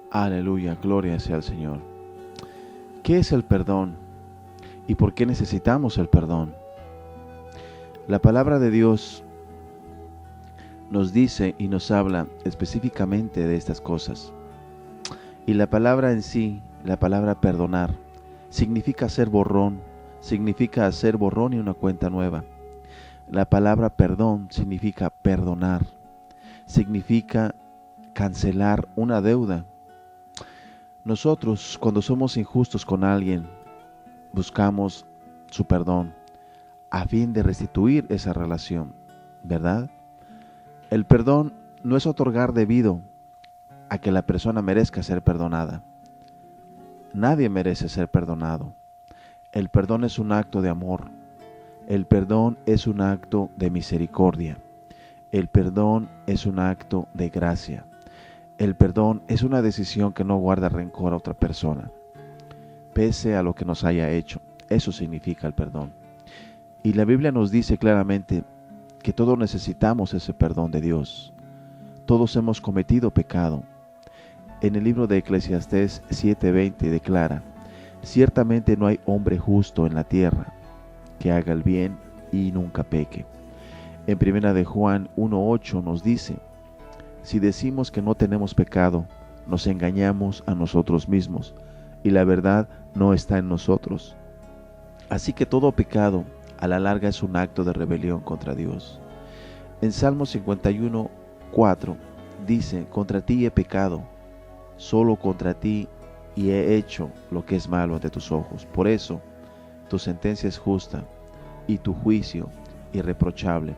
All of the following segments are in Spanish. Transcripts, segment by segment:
Aleluya, gloria sea al Señor. ¿Qué es el perdón y por qué necesitamos el perdón? La palabra de Dios nos dice y nos habla específicamente de estas cosas. Y la palabra en sí, la palabra perdonar, significa hacer borrón y una cuenta nueva. La palabra perdón significa perdonar, significa cancelar una deuda. Nosotros, cuando somos injustos con alguien, buscamos su perdón a fin de restituir esa relación, ¿verdad? El perdón no es otorgar debido a que la persona merezca ser perdonada. Nadie merece ser perdonado. El perdón es un acto de amor. El perdón es un acto de misericordia. El perdón es un acto de gracia. El perdón es una decisión que no guarda rencor a otra persona, pese a lo que nos haya hecho. Eso significa el perdón. Y la Biblia nos dice claramente que todos necesitamos ese perdón de Dios. Todos hemos cometido pecado. En el libro de Eclesiastés 7:20 declara: ciertamente no hay hombre justo en la tierra que haga el bien y nunca peque. En primera de Juan 1:8 nos dice: si decimos que no tenemos pecado, nos engañamos a nosotros mismos, y la verdad no está en nosotros. Así que todo pecado, a la larga, es un acto de rebelión contra Dios. En Salmo 51:4 dice: contra ti he pecado, solo contra ti, y he hecho lo que es malo ante tus ojos. Por eso, tu sentencia es justa, y tu juicio irreprochable.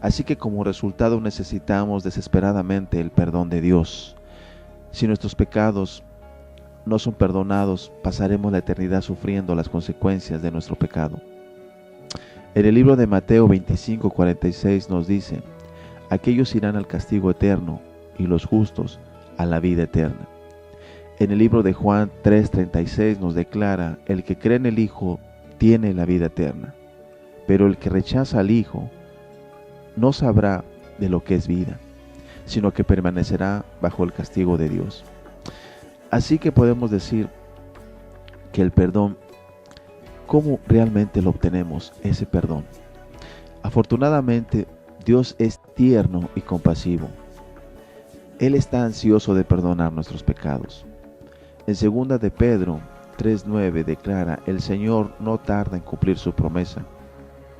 Así que como resultado necesitamos desesperadamente el perdón de Dios. Si nuestros pecados no son perdonados, pasaremos la eternidad sufriendo las consecuencias de nuestro pecado. En el libro de Mateo 25:46 nos dice: aquellos irán al castigo eterno y los justos a la vida eterna. En el libro de Juan 3:36 nos declara: el que cree en el Hijo tiene la vida eterna, pero el que rechaza al Hijo no sabrá de lo que es vida, sino que permanecerá bajo el castigo de Dios. Así que podemos decir que el perdón, ¿cómo realmente lo obtenemos, ese perdón? Afortunadamente, Dios es tierno y compasivo. Él está ansioso de perdonar nuestros pecados. En 2 de Pedro 3:9 declara: el Señor no tarda en cumplir su promesa,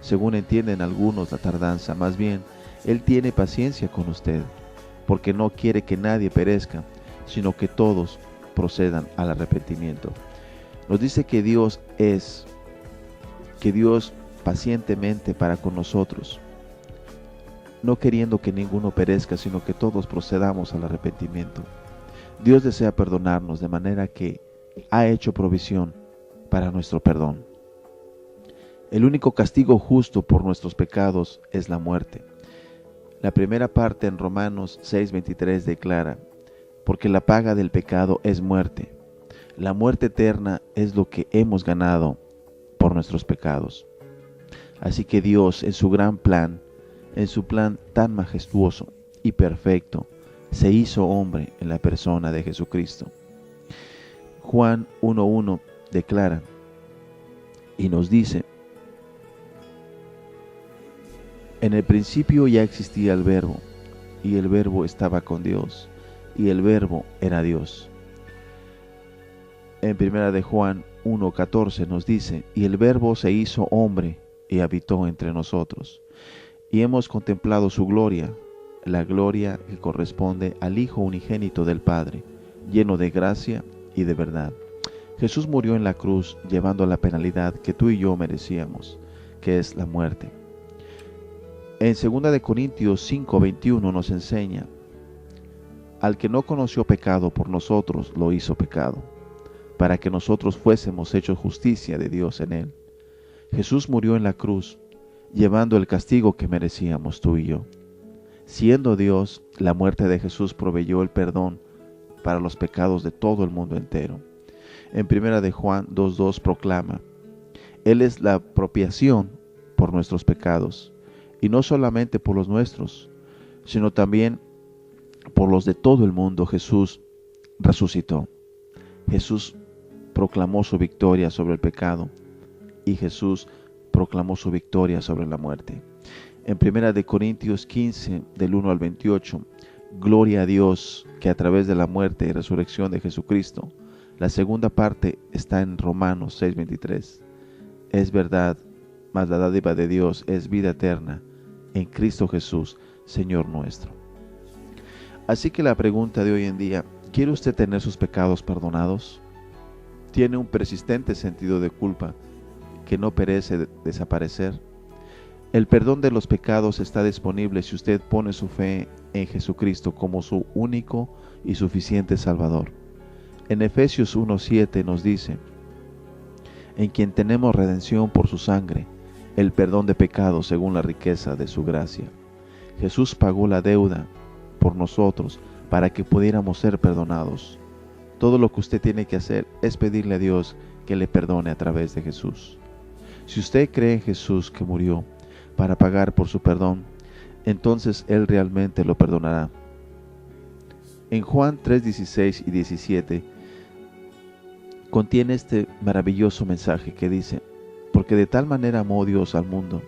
según entienden algunos la tardanza, más bien, Él tiene paciencia con usted, porque no quiere que nadie perezca, sino que todos procedan al arrepentimiento. Nos dice que Dios pacientemente para con nosotros, no queriendo que ninguno perezca, sino que todos procedamos al arrepentimiento. Dios desea perdonarnos, de manera que ha hecho provisión para nuestro perdón. El único castigo justo por nuestros pecados es la muerte. La primera parte en Romanos 6:23 declara: porque la paga del pecado es muerte. La muerte eterna es lo que hemos ganado por nuestros pecados. Así que Dios, en su gran plan, en su plan tan majestuoso y perfecto, se hizo hombre en la persona de Jesucristo. Juan 1:1 declara y nos dice: en el principio ya existía el Verbo, y el Verbo estaba con Dios, y el Verbo era Dios. En 1 de Juan 1:14 nos dice: y el Verbo se hizo hombre y habitó entre nosotros, y hemos contemplado su gloria, la gloria que corresponde al Hijo unigénito del Padre, lleno de gracia y de verdad. Jesús murió en la cruz llevando la penalidad que tú y yo merecíamos, que es la muerte. En 2 de Corintios 5:21 nos enseña: al que no conoció pecado, por nosotros lo hizo pecado, para que nosotros fuésemos hechos justicia de Dios en él. Jesús murió en la cruz, llevando el castigo que merecíamos tú y yo. Siendo Dios, la muerte de Jesús proveyó el perdón para los pecados de todo el mundo entero. En 1 de Juan 2:2 proclama: Él es la expiación por nuestros pecados, y no solamente por los nuestros, sino también por los de todo el mundo. Jesús resucitó. Jesús proclamó su victoria sobre el pecado y Jesús proclamó su victoria sobre la muerte. En 1 Corintios 15, del 1 al 28, gloria a Dios que a través de la muerte y resurrección de Jesucristo, la segunda parte está en Romanos 6:23. Es verdad, mas la dádiva de Dios es vida eterna en Cristo Jesús, Señor nuestro. Así que la pregunta de hoy en día, ¿quiere usted tener sus pecados perdonados? ¿Tiene un persistente sentido de culpa que no perece desaparecer? El perdón de los pecados está disponible si usted pone su fe en Jesucristo como su único y suficiente Salvador. En Efesios 1:7 nos dice, en quien tenemos redención por su sangre, el perdón de pecados según la riqueza de su gracia. Jesús pagó la deuda por nosotros para que pudiéramos ser perdonados. Todo lo que usted tiene que hacer es pedirle a Dios que le perdone a través de Jesús. Si usted cree en Jesús que murió para pagar por su perdón, entonces Él realmente lo perdonará. En Juan 3:16 y 17 contiene este maravilloso mensaje que dice, porque de tal manera amó Dios al mundo,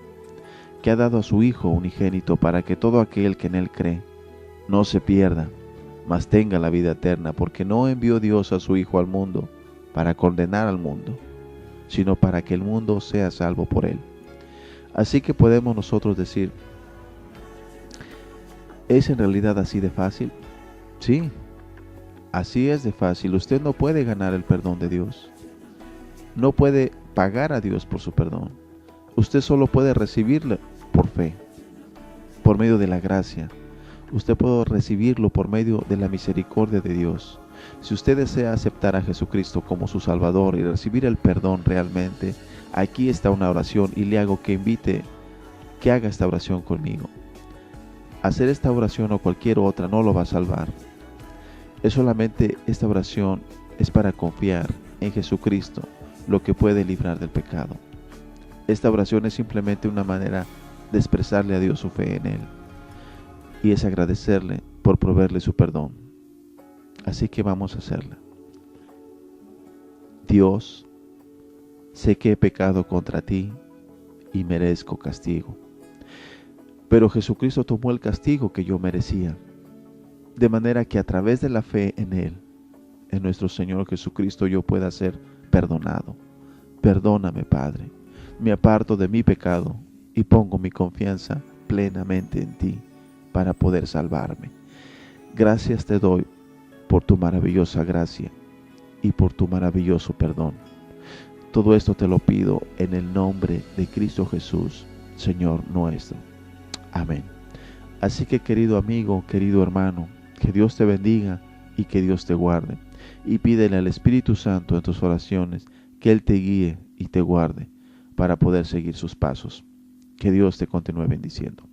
que ha dado a su Hijo unigénito para que todo aquel que en Él cree no se pierda, mas tenga la vida eterna, porque no envió Dios a su Hijo al mundo para condenar al mundo, sino para que el mundo sea salvo por Él. Así que podemos nosotros decir, ¿es en realidad así de fácil? Sí, así es de fácil. Usted no puede ganar el perdón de Dios. No puede pagar a Dios por su perdón. Usted solo puede recibirlo por fe, por medio de la gracia. Usted puede recibirlo por medio de la misericordia de Dios. Si usted desea aceptar a Jesucristo como su Salvador y recibir el perdón realmente, aquí está una oración y le hago que haga esta oración conmigo. Hacer esta oración o cualquier otra no lo va a salvar. Es solamente esta oración es para confiar en Jesucristo, lo que puede librar del pecado. Esta oración es simplemente una manera de expresarle a Dios su fe en Él y es agradecerle por proveerle su perdón. Así que vamos a hacerla. Dios, sé que he pecado contra ti y merezco castigo. Pero Jesucristo tomó el castigo que yo merecía, de manera que a través de la fe en Él, en nuestro Señor Jesucristo, yo pueda ser perdonado. Perdóname, Padre. Me aparto de mi pecado y pongo mi confianza plenamente en ti para poder salvarme. Gracias te doy por tu maravillosa gracia y por tu maravilloso perdón. Todo esto te lo pido en el nombre de Cristo Jesús, Señor nuestro. Amén. Así que, querido amigo, querido hermano, que Dios te bendiga y que Dios te guarde. Y pídele al Espíritu Santo en tus oraciones que Él te guíe y te guarde para poder seguir sus pasos. Que Dios te continúe bendiciendo.